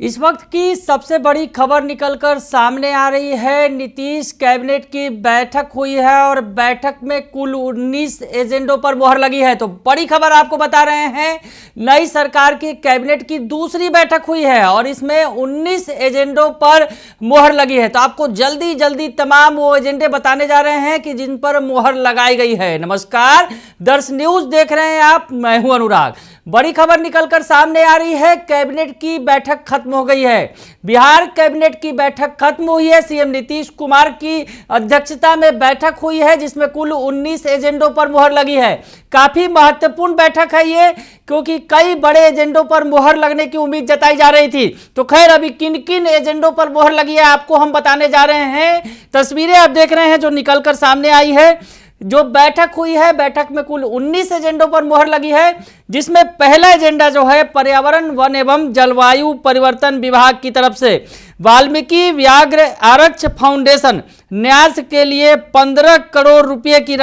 इस वक्त की सबसे बड़ी खबर निकलकर सामने आ रही है। नीतीश कैबिनेट की बैठक हुई है और बैठक में कुल 19 एजेंडों पर मुहर लगी है। तो बड़ी खबर आपको बता रहे हैं, नई सरकार की कैबिनेट की दूसरी बैठक हुई है और इसमें 19 एजेंडों पर मुहर लगी है। तो आपको जल्दी जल्दी तमाम वो एजेंडे बताने जा रहे हैं कि जिन पर मुहर लगाई गई है। नमस्कार, दर्श न्यूज देख रहे हैं आप, मैं हूं अनुराग। बड़ी खबर निकलकर सामने आ रही है, कैबिनेट की बैठक खत्म हो गई है। बिहार कैबिनेट की बैठक खत्म हुई है। सीएम नीतीश कुमार की अध्यक्षता में बैठक हुई है जिसमें कुल 19 एजेंडों पर मुहर लगी है। काफी महत्वपूर्ण बैठक है ये, क्योंकि कई बड़े एजेंडों पर मुहर लगने की उम्मीद जताई जा रही थी। तो खैर, अभी किन किन एजेंडों पर मुहर लगी है आपको हम बताने जा रहे हैं। तस्वीरें आप देख रहे हैं जो निकलकर सामने आई है। जो बैठक हुई है, बैठक में कुल 19 एजेंडों पर मुहर लगी है, जिसमें पहला एजेंडा जो है पर्यावरण, वन एवं जलवायु परिवर्तन विभाग की तरफ से वाल्मीकि व्याघ्र आरक्ष फाउंडेशन न्यास के लिए 15 करोड़ रुपए की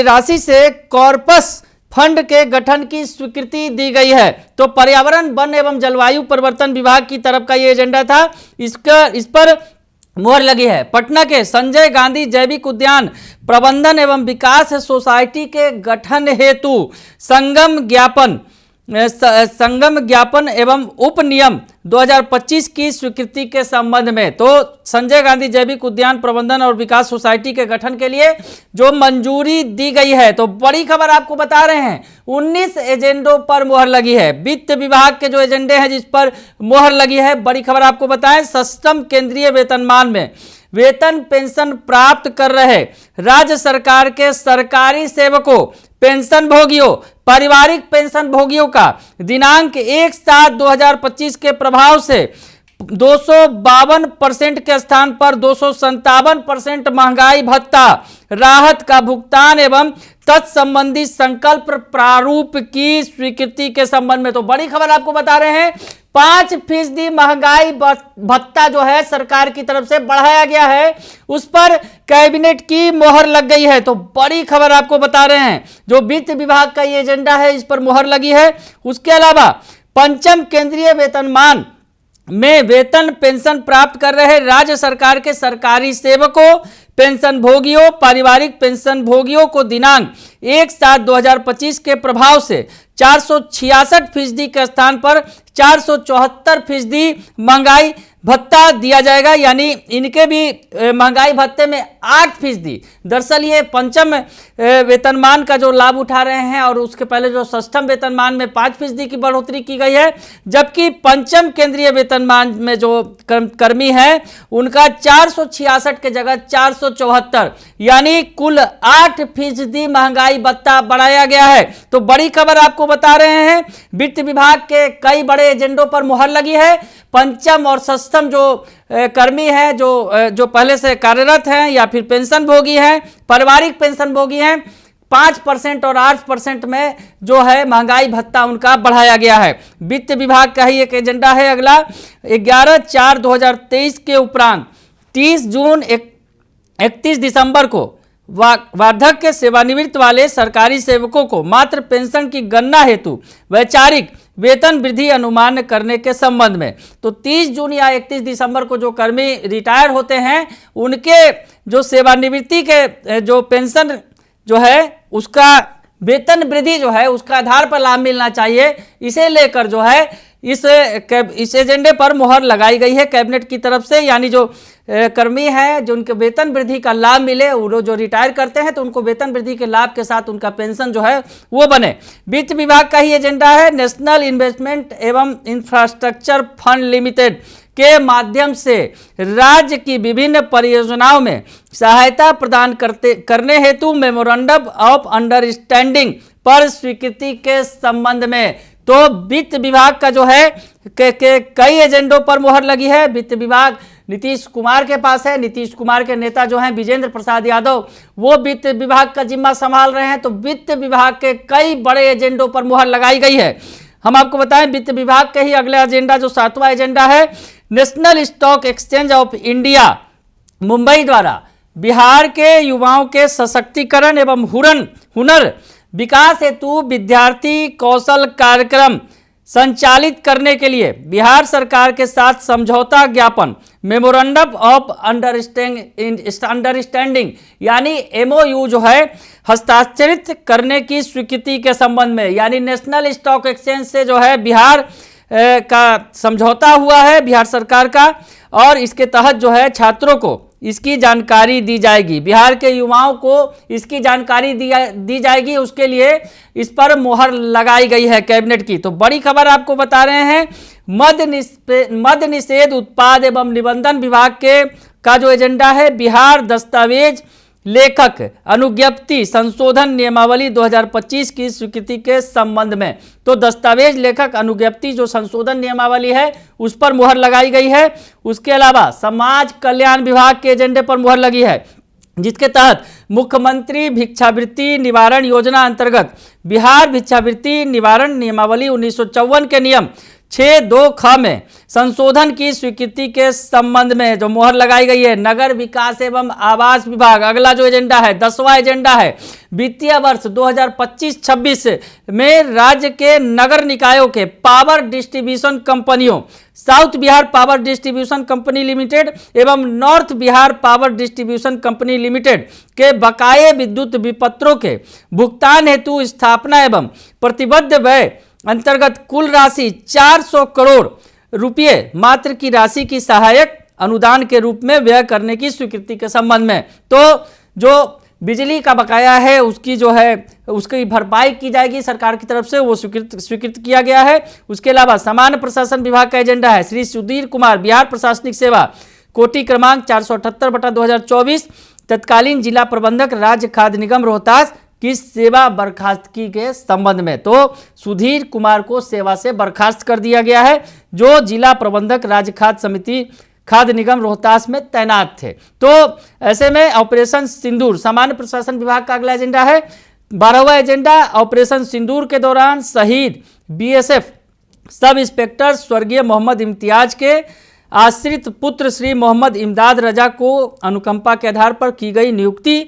राशि से कॉर्पस फंड के गठन की स्वीकृति दी गई है। तो पर्यावरण, वन एवं जलवायु परिवर्तन विभाग की तरफ का ये एजेंडा था, इस पर मुहर लगी है। पटना के संजय गांधी जैविक उद्यान प्रबंधन एवं विकास सोसाइटी के गठन हेतु संगम ज्ञापन एवं उपनियम 2025 की स्वीकृति के संबंध में, तो संजय गांधी जैविक उद्यान प्रबंधन और विकास सोसाइटी के गठन के लिए जो मंजूरी दी गई है। तो बड़ी खबर आपको बता रहे हैं, 19 एजेंडों पर मुहर लगी है। वित्त विभाग के जो एजेंडे हैं जिस पर मुहर लगी है, बड़ी खबर आपको बताएं, सष्टम केंद्रीय वेतनमान में वेतन पेंशन प्राप्त कर रहे राज्य सरकार के सरकारी सेवकों, पेंशन भोगियों, पारिवारिक पेंशन भोगियों का दिनांक 1/7/2025 के प्रभाव से 252% के स्थान पर 257% महंगाई भत्ता राहत का भुगतान एवं तत्संबंधी संकल्प प्रारूप की स्वीकृति के संबंध में। तो बड़ी खबर आपको बता रहे हैं, 5% महंगाई भत्ता जो है सरकार की तरफ से बढ़ाया गया है, उस पर कैबिनेट की मोहर लग गई है। तो बड़ी खबर आपको बता रहे हैं, जो वित्त विभाग का ये एजेंडा है इस पर मोहर लगी है। उसके अलावा पंचम केंद्रीय वेतनमान में वेतन पेंशन प्राप्त कर रहे राज्य सरकार के सरकारी सेवकों, पेंशन भोगियों, पारिवारिक पेंशन भोगियों को दिनांक 1/7/2025 के प्रभाव से 466% के स्थान पर 474% महंगाई भत्ता दिया जाएगा, यानी इनके भी महंगाई भत्ते में 8%। दरअसल ये पंचम वेतनमान का जो लाभ उठा रहे हैं और उसके पहले जो षष्ठम वेतनमान में 5% की बढ़ोतरी की गई है, जबकि पंचम केंद्रीय वेतनमान में जो कर्मी है उनका 466 के जगह 474, यानी कुल 8% महंगाई भत्ता बढ़ाया गया है। तो बड़ी खबर आपको बता रहे हैं, वित्त विभाग के कई बड़े एजेंडों पर मुहर लगी है। पंचम और षष्ठम जो कर्मी हैं, जो पहले से कार्यरत हैं या फिर पेंशन भोगी हैं, पारिवारिक पेंशन भोगी हैं, 5% और 8% में जो है महंगाई भत्ता उनका बढ़ाया गया है। वित्त विभाग का ही एक एजेंडा है अगला, 11/4/2023 के उपरांत 30 जून 31 दिसंबर को वार्धक्य सेवानिवृत्त वाले सरकारी सेवकों को मात्र पेंशन की गणना हेतु वैचारिक वेतन वृद्धि अनुमान करने के संबंध में। तो 30 जून या 31 दिसंबर को जो कर्मी रिटायर होते हैं, उनके जो सेवानिवृत्ति के जो पेंशन जो है उसका वेतन वृद्धि जो है उसका आधार पर लाभ मिलना चाहिए। इसे लेकर जो है इस एजेंडे पर मुहर लगाई गई है कैबिनेट की तरफ से, यानी जो कर्मी हैं जो उनके वेतन वृद्धि का लाभ मिले, वो जो रिटायर करते हैं तो उनको वेतन वृद्धि के लाभ के साथ उनका पेंशन जो है वो बने। वित्त विभाग का ही एजेंडा है, नेशनल इन्वेस्टमेंट एवं इंफ्रास्ट्रक्चर फंड लिमिटेड के माध्यम से राज्य की विभिन्न परियोजनाओं में सहायता प्रदान करने हेतु मेमोरेंडम ऑफ अंडरस्टैंडिंग पर स्वीकृति के संबंध में। तो वित्त विभाग का जो है कई एजेंडों पर मुहर लगी है। वित्त विभाग नीतीश कुमार के पास है। नीतीश कुमार के नेता जो हैं विजेंद्र प्रसाद यादव, वो वित्त विभाग का जिम्मा संभाल रहे हैं। तो वित्त विभाग के कई बड़े एजेंडों पर मुहर लगाई गई है। हम आपको बताएं, वित्त विभाग के ही अगला एजेंडा जो 7वां एजेंडा है, national stock exchange of India Mumbai द्वारा बिहार के युवाओं के सशक्तिकरण एवं हुनर विकास हेतु विद्यार्थी कौशल कार्यक्रम संचालित करने के लिए बिहार सरकार के साथ समझौता ज्ञापन मेमोरेंडम ऑफ अंडरस्टैंडिंग यानी एमओयू जो है हस्ताक्षरित करने की स्वीकृति के संबंध में, यानी नेशनल स्टॉक एक्सचेंज से जो है बिहार का समझौता हुआ है बिहार सरकार का, और इसके तहत जो है छात्रों को इसकी जानकारी दी जाएगी, बिहार के युवाओं को इसकी जानकारी दी जाएगी, उसके लिए इस पर मोहर लगाई गई है कैबिनेट की। तो बड़ी खबर आपको बता रहे हैं, मद्य निषेध उत्पाद एवं निबंधन विभाग का जो एजेंडा है बिहार दस्तावेज लेखक अनुज्ञप्ति संशोधन नियमावली 2025 की स्वीकृति के संबंध में। तो दस्तावेज लेखक अनुज्ञप्ति जो संशोधन नियमावली है उस पर मुहर लगाई गई है। उसके अलावा समाज कल्याण विभाग के एजेंडे पर मुहर लगी है, जिसके तहत मुख्यमंत्री भिक्षावृत्ति निवारण योजना अंतर्गत बिहार भिक्षावृत्ति निवारण नियमावली 1954 के नियम 6(2) ख में संशोधन की स्वीकृति के संबंध में जो मोहर लगाई गई है। नगर विकास एवं आवास विभाग अगला जो एजेंडा है 10वां एजेंडा है, वित्तीय वर्ष 2025-26 में राज्य के नगर निकायों के पावर डिस्ट्रीब्यूशन कंपनियों south Bihar power distribution company limited एवं north Bihar power distribution company limited के बकाये विद्युत विपत्रों के भुगतान हेतु स्थापना एवं प्रतिबद्ध व्यय अंतर्गत कुल राशि 400 करोड़ रुपये मात्र की राशि की सहायक अनुदान के रूप में व्यय करने की स्वीकृति के संबंध में। तो जो बिजली का बकाया है उसकी जो है उसकी भरपाई की जाएगी सरकार की तरफ से, वो स्वीकृत किया गया है। उसके अलावा सामान्य प्रशासन विभाग का एजेंडा है श्री सुधीर कुमार बिहार प्रशासनिक सेवा कोटि क्रमांक 478/2024 तत्कालीन जिला प्रबंधक राज्य खाद्य निगम रोहतास की सेवा बर्खास्तगी के संबंध में। तो सुधीर कुमार को सेवा से बर्खास्त कर दिया गया है जो जिला प्रबंधक राज्य खाद्य समिति खाद्य निगम रोहतास में तैनात थे। तो ऐसे में ऑपरेशन सिंदूर सामान्य प्रशासन विभाग का अगला एजेंडा है 12वां एजेंडा। ऑपरेशन सिंदूर के दौरान शहीद बीएसएफ सब इंस्पेक्टर स्वर्गीय मोहम्मद इम्तियाज के आश्रित पुत्र श्री मोहम्मद इमदाद रजा को अनुकंपा के आधार पर की गई नियुक्ति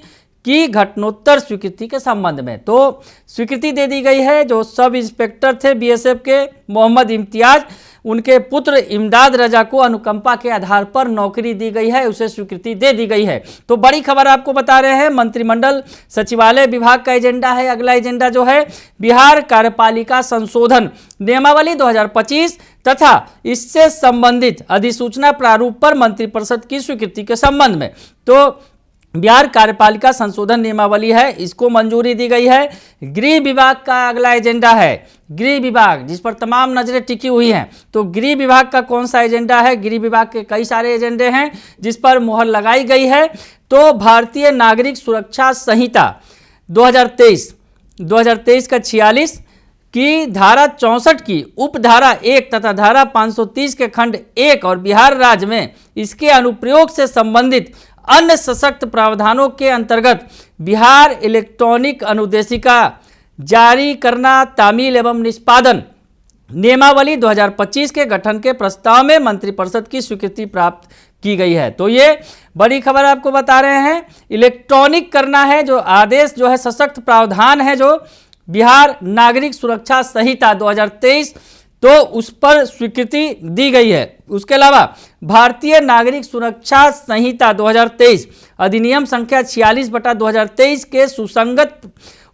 की घटनोत्तर स्वीकृति के संबंध में। तो स्वीकृति दे दी गई है, जो सब इंस्पेक्टर थे बीएसएफ के मोहम्मद इम्तियाज, उनके पुत्र इमदाद रजा को अनुकंपा के आधार पर नौकरी दी गई है, उसे स्वीकृति दे दी गई है। तो बड़ी खबर आपको बता रहे हैं, मंत्रिमंडल सचिवालय विभाग का एजेंडा है अगला एजेंडा जो है बिहार कार्यपालिका संशोधन नियमावली 2025 तथा इससे संबंधित अधिसूचना प्रारूप पर मंत्रिपरिषद की स्वीकृति के संबंध में। तो बिहार कार्यपालिका संशोधन नियमावली है, इसको मंजूरी दी गई है। गृह विभाग का अगला एजेंडा है गृह विभाग, जिस पर तमाम नजरें टिकी हुई हैं। तो गृह विभाग का कौन सा एजेंडा है? गृह विभाग के कई सारे एजेंडे हैं जिस पर मुहर लगाई गई है। तो भारतीय नागरिक सुरक्षा संहिता 2023 का 46 की धारा 64 की उपधारा 1 तथा धारा 530 के खंड 1 और बिहार राज्य में इसके अनुप्रयोग से संबंधित अन्य सशक्त प्रावधानों के अंतर्गत बिहार इलेक्ट्रॉनिक अनुदेशिका जारी करना तामील एवं निष्पादन नियमावली 2025 के गठन के प्रस्ताव में मंत्रिपरिषद की स्वीकृति प्राप्त की गई है। तो ये बड़ी खबर आपको बता रहे हैं, इलेक्ट्रॉनिक करना है जो आदेश जो है सशक्त प्रावधान है जो बिहार नागरिक सुरक्षा संहिता 2023 तो उस पर स्वीकृति दी गई है। उसके अलावा भारतीय नागरिक सुरक्षा संहिता 2023 अधिनियम संख्या 46/2023 के सुसंगत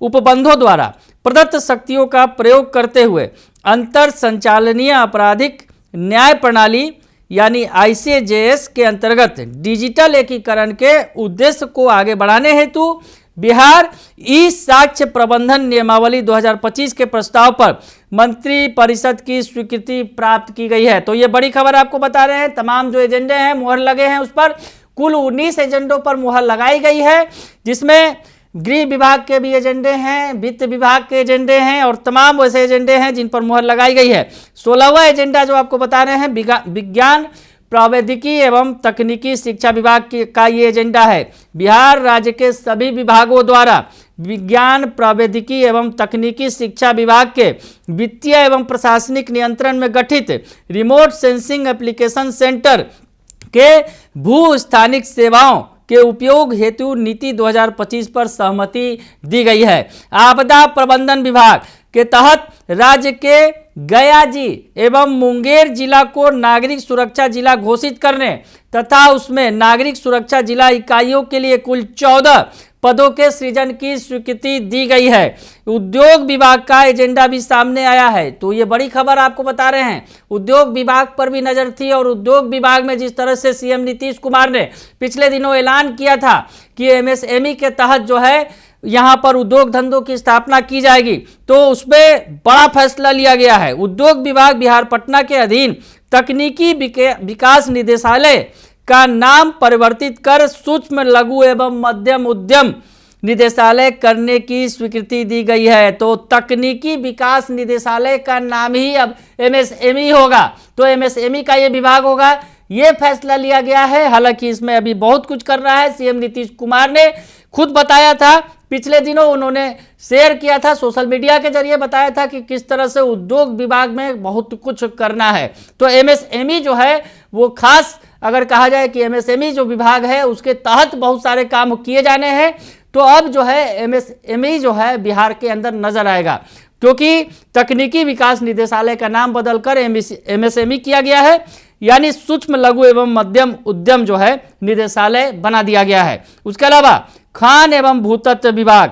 उपबंधों द्वारा प्रदत्त शक्तियों का प्रयोग करते हुए अंतर संचालनीय आपराधिक न्याय प्रणाली यानी ICJS के अंतर्गत डिजिटल एकीकरण के उद्देश्य को आगे बढ़ाने हेतु बिहार ई साक्ष्य प्रबंधन नियमावली 2025 के प्रस्ताव पर मंत्रिपरिषद की स्वीकृति प्राप्त की गई है। तो ये बड़ी खबर आपको बता रहे हैं, तमाम जो एजेंडे हैं मुहर लगे हैं उस पर, कुल 19 एजेंडों पर मुहर लगाई गई है, जिसमें गृह विभाग के भी एजेंडे हैं, वित्त विभाग के एजेंडे हैं और तमाम वैसे एजेंडे हैं जिन पर मुहर लगाई गई है। 16वां एजेंडा जो आपको बता रहे हैं विज्ञान प्रौद्योगिकी एवं तकनीकी शिक्षा विभाग का ये एजेंडा है। बिहार राज्य के सभी विभागों द्वारा विज्ञान प्रौद्योगिकी एवं तकनीकी शिक्षा विभाग के वित्तीय एवं प्रशासनिक नियंत्रण में गठित रिमोट सेंसिंग एप्लीकेशन सेंटर के भू स्थानिक सेवाओं के उपयोग हेतु नीति 2025 पर सहमति दी गई है। आपदा प्रबंधन विभाग के तहत राज्य के गया जी एवं मुंगेर जिला को नागरिक सुरक्षा जिला घोषित करने तथा उसमें नागरिक सुरक्षा जिला इकाइयों के लिए कुल 14 पदों के सृजन की स्वीकृति दी गई है। उद्योग विभाग का एजेंडा भी सामने आया है। तो ये बड़ी खबर आपको बता रहे हैं, उद्योग विभाग पर भी नजर थी और उद्योग विभाग में जिस तरह से सीएम नीतीश कुमार ने पिछले दिनों ऐलान किया था कि एमएसएमई के तहत जो है यहां पर उद्योग धंधों की स्थापना की जाएगी, तो उसमें बड़ा फैसला लिया गया है। उद्योग विभाग बिहार पटना के अधीन तकनीकी विकास निदेशालय का नाम परिवर्तित कर सूक्ष्म लघु एवं मध्यम उद्यम निदेशालय करने की स्वीकृति दी गई है। तो तकनीकी विकास निदेशालय का नाम ही अब एमएसएमई होगा, तो एमएसएमई का ये विभाग होगा। ये फैसला लिया गया है। हालांकि इसमें अभी बहुत कुछ कर रहा है। सीएम नीतीश कुमार ने खुद बताया था, पिछले दिनों उन्होंने शेयर किया था, सोशल मीडिया के जरिए बताया था कि किस तरह से उद्योग विभाग में बहुत कुछ करना है। तो एमएसएमई जो है वो खास अगर कहा जाए कि एमएसएमई जो विभाग है उसके तहत बहुत सारे काम किए जाने हैं। तो अब जो है एमएसएमई जो है बिहार के अंदर नजर आएगा, क्योंकि तकनीकी विकास निदेशालय का नाम बदलकर एमएसएमई किया गया है, यानी सूक्ष्म लघु एवं मध्यम उद्यम जो है निदेशालय बना दिया गया है। उसके अलावा खान एवं भूतत्व विभाग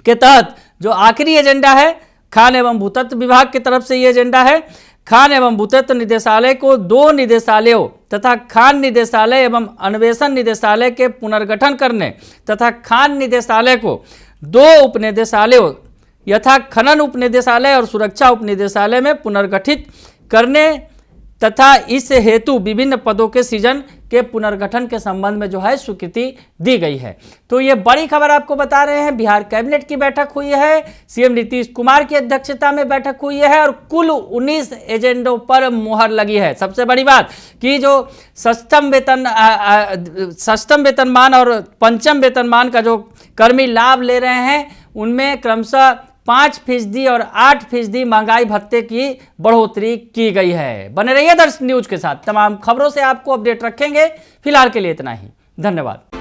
के तहत जो आखिरी एजेंडा है, खान एवं भूतत्व विभाग की तरफ से ये एजेंडा है, खान एवं भूतत्व निदेशालय को 2 निदेशालयों तथा खान निदेशालय एवं अन्वेषण निदेशालय के पुनर्गठन करने तथा खान निदेशालय को 2 उपनिदेशालयों यथा खनन उपनिदेशालय और सुरक्षा उपनिदेशालय में पुनर्गठित करने तथा इस हेतु विभिन्न पदों के सृजन के पुनर्गठन के संबंध में जो है स्वीकृति दी गई है। तो ये बड़ी खबर आपको बता रहे हैं। बिहार कैबिनेट की बैठक हुई है, सीएम नीतीश कुमार की अध्यक्षता में बैठक हुई है और कुल 19 एजेंडों पर मुहर लगी है। सबसे बड़ी बात कि जो सष्टम वेतनमान और पंचम वेतनमान का जो कर्मी लाभ ले रहे हैं उनमें क्रमशः 5% और 8% महंगाई भत्ते की बढ़ोतरी की गई है। बने रहिए दर्शक न्यूज के साथ, तमाम खबरों से आपको अपडेट रखेंगे। फिलहाल के लिए इतना ही, धन्यवाद।